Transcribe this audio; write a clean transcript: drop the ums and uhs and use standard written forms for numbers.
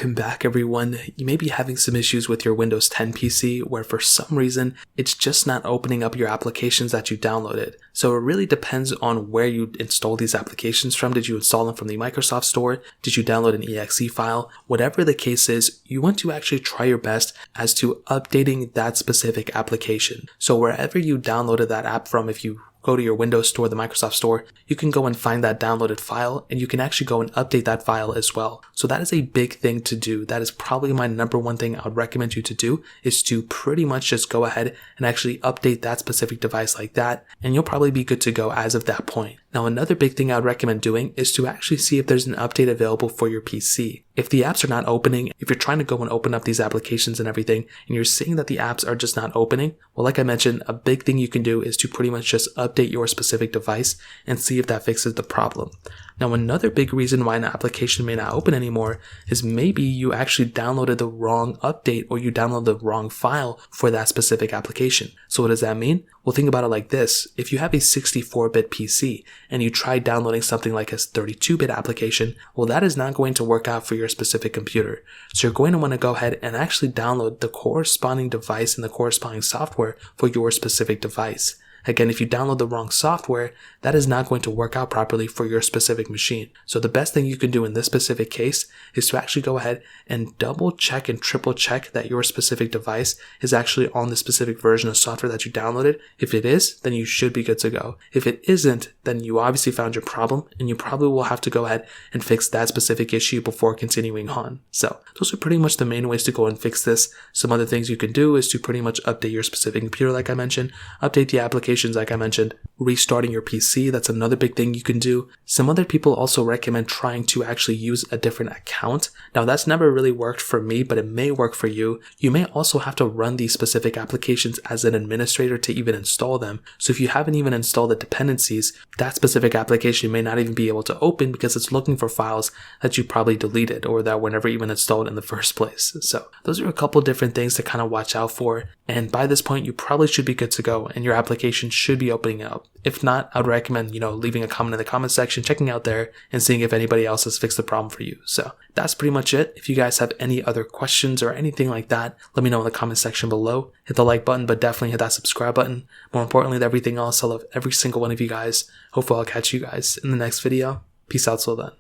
Welcome back everyone. You may be having some issues with your Windows 10 PC where for some reason it's just not opening up your applications that you downloaded. So it really depends on where you install these applications from. Did you install them from the Microsoft Store? Did you download an exe file? Whatever the case is, you want to actually try your best as to updating that specific application. So wherever you downloaded that app from, if you go to your Windows Store, the Microsoft Store, you can go and find that downloaded file and you can actually go and update that file as well. So that is a big thing to do. That is probably my number one thing I would recommend you to do, is to pretty much just go ahead and actually update that specific device like that, and you'll probably be good to go as of that point. Now, another big thing I would recommend doing is to actually see if there's an update available for your PC. If the apps are not opening, if you're trying to go and open up these applications and everything, and you're seeing that the apps are just not opening, well, like I mentioned, a big thing you can do is to pretty much just update your specific device and see if that fixes the problem. Now, another big reason why an application may not open anymore is maybe you actually downloaded the wrong update or you downloaded the wrong file for that specific application. So what does that mean? Well, think about it like this. If you have a 64-bit PC and you try downloading something like a 32-bit application, well, that is not going to work out for your specific computer. So you're going to want to go ahead and actually download the corresponding device and the corresponding software for your specific device. Again, if you download the wrong software, that is not going to work out properly for your specific machine. So the best thing you can do in this specific case is to actually go ahead and double check and triple check that your specific device is actually on the specific version of software that you downloaded. If it is, then you should be good to go. If it isn't, then you obviously found your problem and you probably will have to go ahead and fix that specific issue before continuing on. So those are pretty much the main ways to go and fix this. Some other things you can do is to pretty much update your specific computer, like I mentioned, update the application like I mentioned, restarting your PC, that's another big thing you can do. Some other people also recommend trying to actually use a different account. Now that's never really worked for me, but it may work for you. You may also have to run these specific applications as an administrator to even install them. So if you haven't even installed the dependencies, that specific application may not even be able to open because it's looking for files that you probably deleted or that were never even installed in the first place. So those are a couple different things to kind of watch out for. And by this point, you probably should be good to go and your application should be opening up. If not, I would recommend, leaving a comment in the comment section, checking out there and seeing if anybody else has fixed the problem for you. So that's pretty much it. If you guys have any other questions or anything like that, let me know in the comment section below. Hit the like button, but definitely hit that subscribe button. More importantly than everything else, I love every single one of you guys. Hopefully I'll catch you guys in the next video. Peace out till then.